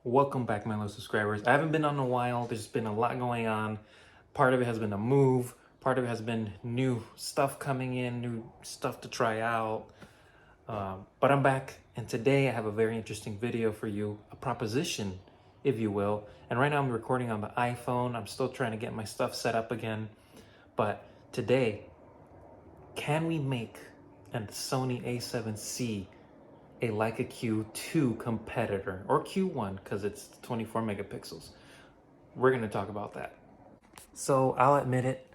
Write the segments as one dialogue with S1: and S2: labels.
S1: Welcome back, my little subscribers. I haven't been on in a while. There's been a lot going on. Part of it has been a move. Part of it has been new stuff coming in, new stuff to try out. But I'm back, and today I have a very interesting video for you, a proposition, if you will. And right now I'm recording on the iPhone. I'm still trying to get my stuff set up again. But today, can we make a Sony A7C a Leica Q2 competitor, or Q1 because it's 24 megapixels? We're going to talk about that. So I'll admit it,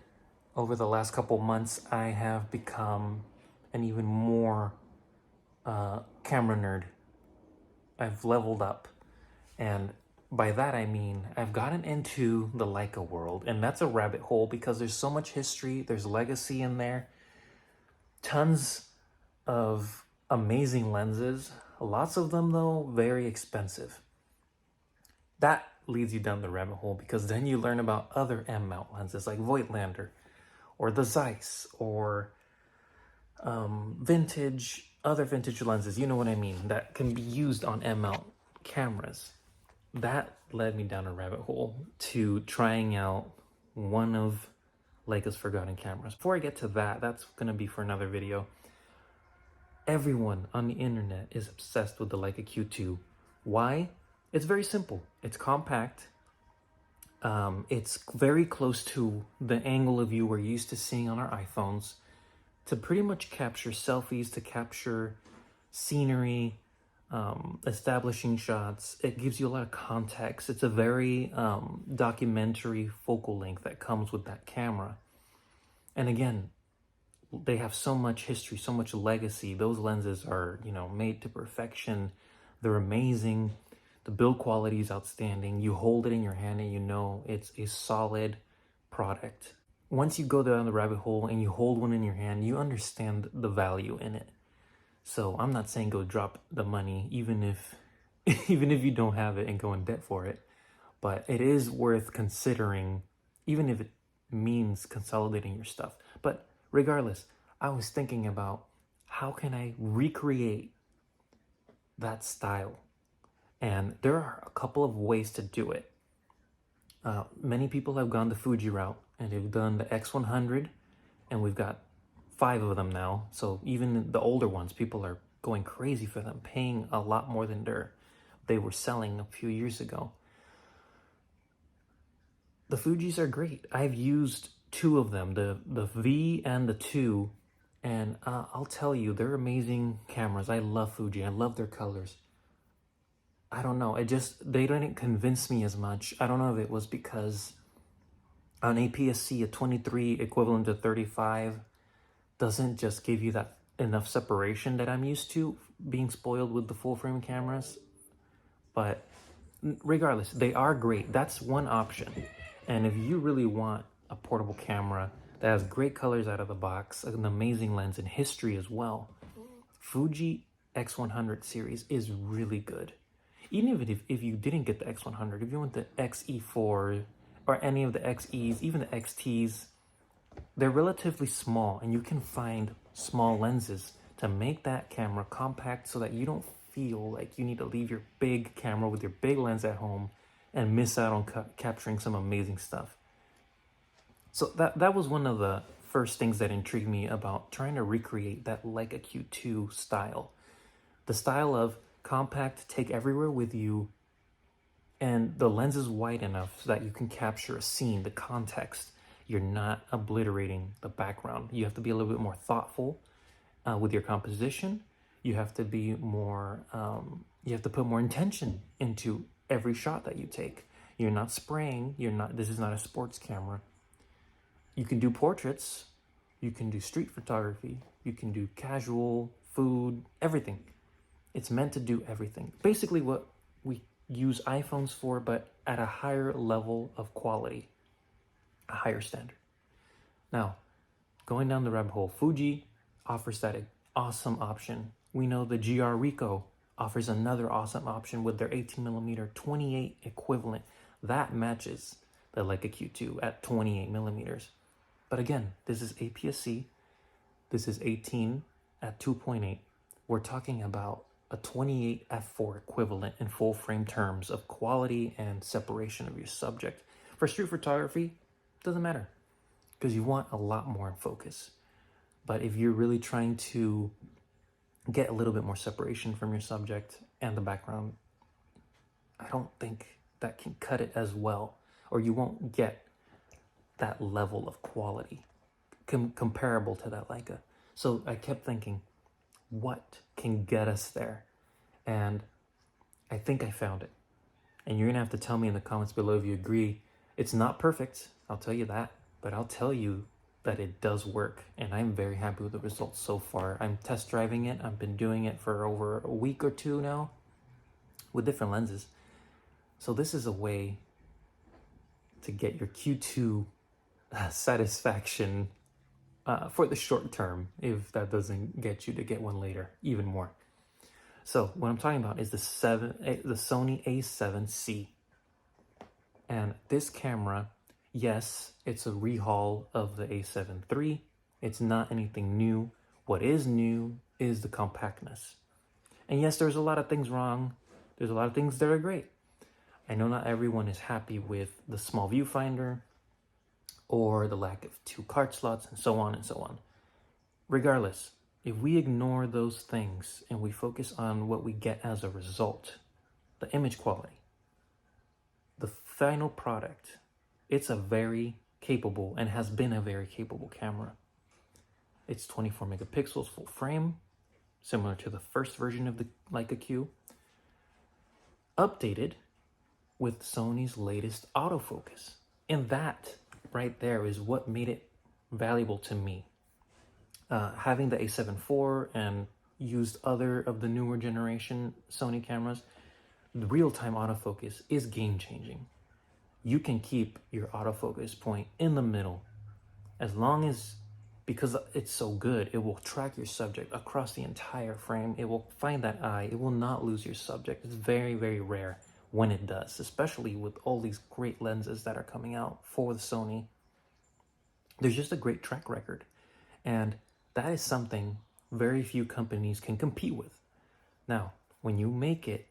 S1: over the last couple months I have become an even more camera nerd. I've leveled up, and by that I mean I've gotten into the Leica world, and that's a rabbit hole because there's so much history, there's legacy in there, tons of amazing lenses, lots of them though very expensive. That leads you down the rabbit hole because then you learn about other M mount lenses like Voigtlander or the Zeiss or other vintage lenses, you know what I mean, that can be used on M mount cameras. That led me down a rabbit hole to trying out one of Leica's forgotten cameras. Before I get to that, that's gonna be for another video. Everyone on the internet is obsessed with the Leica Q2. Why? It's very simple. It's compact. It's very close to the angle of view we're used to seeing on our iPhones to pretty much capture selfies, to capture scenery, establishing shots. It gives you a lot of context. It's a very documentary focal length that comes with that camera. And again, they have so much history, so much legacy. Those lenses are, made to perfection. They're amazing. The build quality is outstanding. You hold it in your hand and you know it's a solid product. Once you go down the rabbit hole and you hold one in your hand, you understand the value in it. So I'm not saying go drop the money, even if you don't have it and go in debt for it. But it is worth considering, even if it means consolidating your stuff. But regardless, I was thinking about how can I recreate that style? And there are a couple of ways to do it. Many people have gone the Fuji route and they've done the X100, and we've got 5 of them now. So even the older ones, people are going crazy for them, paying a lot more than they were selling a few years ago. The Fujis are great. I've used 2 of them, the V and the 2, and I'll tell you, they're amazing cameras. I love Fuji. I love their colors. I don't know. They didn't convince me as much. I don't know if it was because on APS-C, a 23 equivalent to 35 doesn't just give you that enough separation that I'm used to being spoiled with the full frame cameras. But regardless, they are great. That's one option. And if you really want a portable camera that has great colors out of the box, an amazing lens, and history as well, Fuji X100 series is really good. Even if you didn't get the X100, if you want the XE4 or any of the XEs, even the XTs, they're relatively small, and you can find small lenses to make that camera compact so that you don't feel like you need to leave your big camera with your big lens at home and miss out on capturing some amazing stuff. So that was one of the first things that intrigued me about trying to recreate that Leica Q2 style. The style of compact, take everywhere with you, and the lens is wide enough so that you can capture a scene, the context. You're not obliterating the background. You have to be a little bit more thoughtful with your composition. You have to be more, you have to put more intention into every shot that you take. You're not spraying, this is not a sports camera. You can do portraits, you can do street photography, you can do casual, food, everything. It's meant to do everything. Basically what we use iPhones for, but at a higher level of quality, a higher standard. Now, going down the rabbit hole, Fuji offers that awesome option. We know the GR Ricoh offers another awesome option with their 18mm 28 equivalent. That matches the Leica Q2 at 28mm. But again, this is APS-C. This is 18 at 2.8. We're talking about a 28 f4 equivalent in full frame terms of quality and separation of your subject. For street photography, doesn't matter because you want a lot more in focus. But if you're really trying to get a little bit more separation from your subject and the background, I don't think that can cut it as well, or you won't get that level of quality comparable to that Leica. So I kept thinking, what can get us there? And I think I found it. And you're gonna have to tell me in the comments below if you agree. It's not perfect, I'll tell you that, but I'll tell you that it does work, and I'm very happy with the results so far. I'm test driving it. I've been doing it for over a week or two now with different lenses. So this is a way to get your Q2 satisfaction for the short term, if that doesn't get you to get one later, even more. So what I'm talking about is the Sony A7C. And this camera, yes, it's a rehaul of the A7 III. It's not anything new. What is new is the compactness. And yes, there's a lot of things wrong. There's a lot of things that are great. I know not everyone is happy with the small viewfinder or the lack of 2 card slots and so on and so on. Regardless, if we ignore those things and we focus on what we get as a result, the image quality, the final product, it's a very capable and has been a very capable camera. It's 24 megapixels full frame, similar to the first version of the Leica Q, updated with Sony's latest autofocus. And that right there is what made it valuable to me. Having the A7 IV and used other of the newer generation Sony cameras, the real-time autofocus is game-changing. You can keep your autofocus point in the middle as long as, because it's so good, it will track your subject across the entire frame. It will find that eye. It will not lose your subject. It's very, very rare when it does, especially with all these great lenses that are coming out for the Sony. There's just a great track record. And that is something very few companies can compete with. Now, when you make it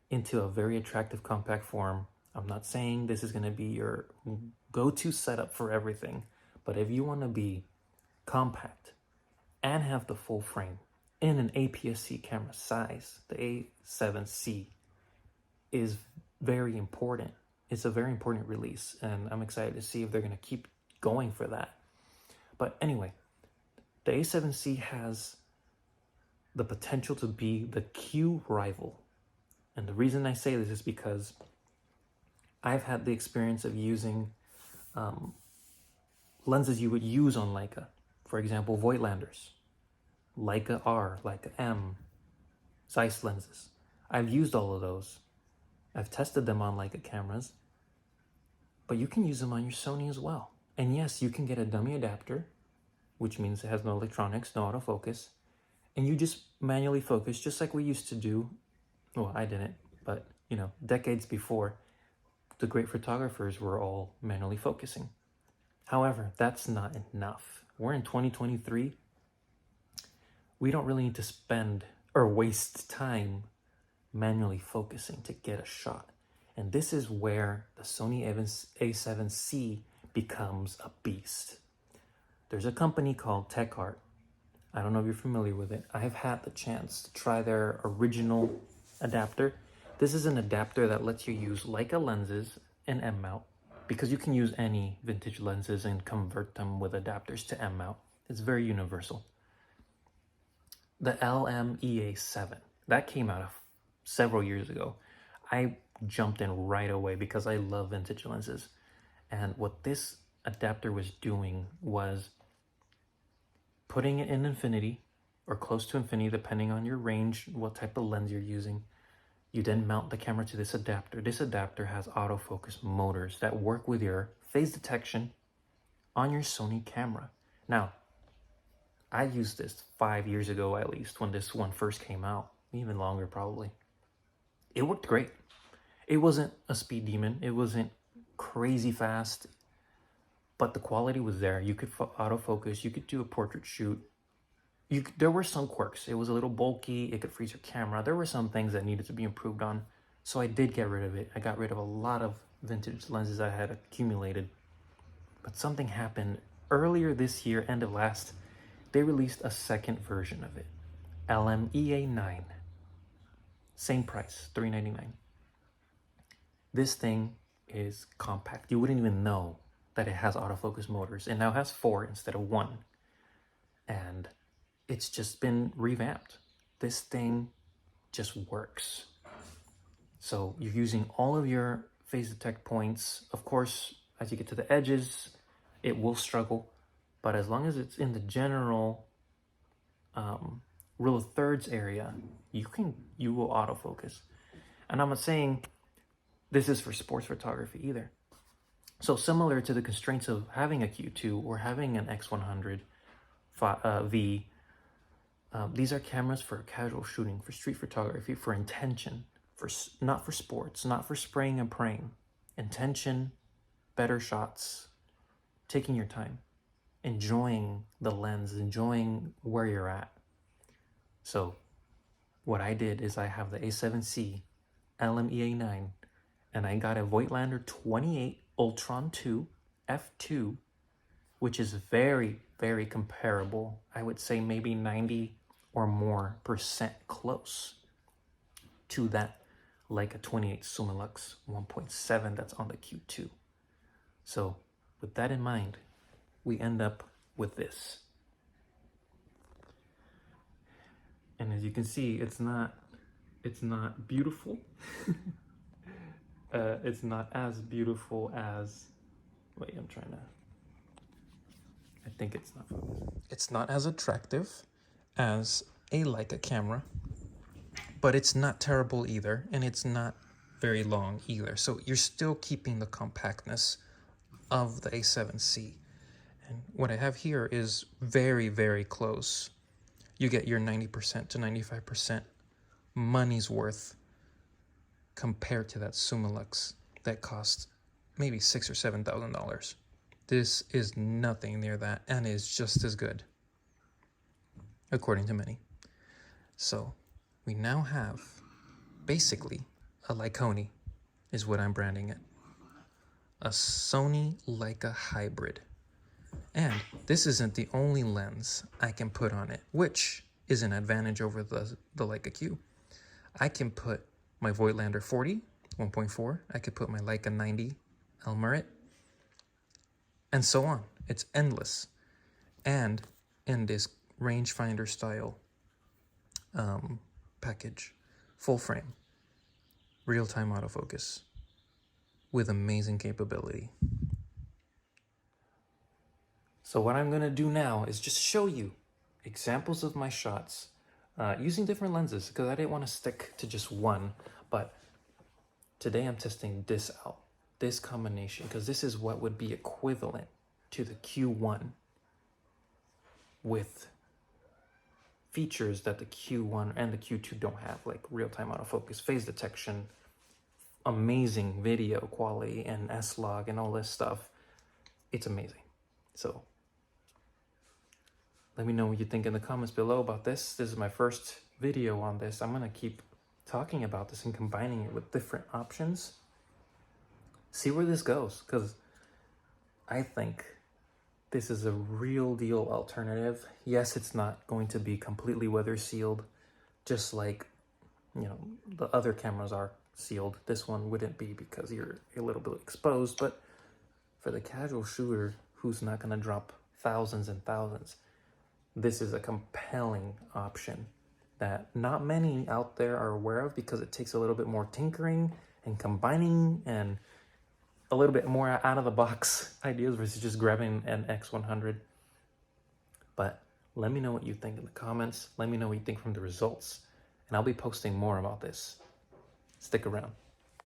S1: into a very attractive compact form, I'm not saying this is going to be your go-to setup for everything, but if you want to be compact and have the full frame in an APS-C camera size, the A7C is very important. It's a very important release, and I'm excited to see if they're going to keep going for that. But anyway, the A7C has the potential to be the Q rival. And the reason I say this is because I've had the experience of using lenses you would use on Leica. For example, Voigtlanders, Leica R, Leica M, Zeiss lenses. I've used all of those. I've tested them on Leica cameras, but you can use them on your Sony as well. And yes, you can get a dummy adapter, which means it has no electronics, no autofocus, and you just manually focus, just like we used to do. Well, I didn't, but you know, decades before, the great photographers were all manually focusing. However, that's not enough. We're in 2023. We don't really need to spend or waste time manually focusing to get a shot. And this is where the Sony A7C becomes a beast. There's a company called TECHART. I don't know if you're familiar with it. I've had the chance to try their original adapter. This is an adapter that lets you use Leica lenses and M mount, because you can use any vintage lenses and convert them with adapters to M mount. It's very universal. The LMEA9, that came out several years ago. I jumped in right away because I love vintage lenses. And what this adapter was doing was putting it in infinity or close to infinity, depending on your range, what type of lens you're using. You then mount the camera to this adapter. This adapter has autofocus motors that work with your phase detection on your Sony camera. Now, I used this 5 years ago at least, when this one first came out, even longer probably. It worked great. It wasn't a speed demon. It wasn't crazy fast, but the quality was there. You could autofocus, you could do a portrait shoot, there were some quirks. It was a little bulky. It could freeze your camera. There were some things that needed to be improved on. So I did get rid of it. I got rid of a lot of vintage lenses I had accumulated. But something happened earlier this year, end of last. They released a second version of it, LMEA9. Same price, $399. This thing is compact. You wouldn't even know that it has autofocus motors. It now has 4 instead of 1. And it's just been revamped. This thing just works. So you're using all of your phase detect points. Of course, as you get to the edges, it will struggle. But as long as it's in the general rule of thirds area, you will autofocus. And I'm not saying this is for sports photography either. So similar to the constraints of having a Q2 or having an X100 V, these are cameras for casual shooting, for street photography, for intention, not for sports, not for spraying and praying. Intention, better shots, taking your time, enjoying the lens, enjoying where you're at. So what I did is I have the A7C LMEA9, and I got a Voigtlander 28 Ultron 2 f2, which is very, very comparable. I would say maybe 90 or more % close to that Leica 28 Summilux 1.7 that's on the Q2. So with that in mind, we end up with this. And as you can see, it's not beautiful. It's not as beautiful as, wait, I think it's not focused. It's not as attractive as a Leica camera, but it's not terrible either, and it's not very long either. So you're still keeping the compactness of the A7C. And what I have here is very, very close. You get your 90% to 95% money's worth compared to that Summilux that cost maybe $6,000 or $7,000. This is nothing near that and is just as good, according to many. So we now have basically a LEICONI, is what I'm branding it. A Sony Leica hybrid. And this isn't the only lens I can put on it, which is an advantage over the Leica Q. I can put my Voigtlander 40 1.4. I could put my Leica 90 Elmerit, and so on. It's endless. And in this rangefinder style package, full frame, real-time autofocus with amazing capability. So what I'm gonna do now is just show you examples of my shots using different lenses, because I didn't want to stick to just one. But today I'm testing this out, this combination, because this is what would be equivalent to the Q1 with features that the Q1 and the Q2 don't have, like real-time autofocus, phase detection, amazing video quality, and S-Log and all this stuff. It's amazing. So let me know what you think in the comments below about this. This is my first video on this. I'm gonna keep talking about this and combining it with different options. See where this goes, because I think this is a real deal alternative. Yes, it's not going to be completely weather sealed, just like, you know, the other cameras are sealed. This one wouldn't be because you're a little bit exposed, but for the casual shooter who's not gonna drop thousands and thousands, this is a compelling option that not many out there are aware of, because it takes a little bit more tinkering and combining and a little bit more out of the box ideas versus just grabbing an X100. But let me know what you think in the comments. Let me know what you think from the results, and I'll be posting more about this. Stick around.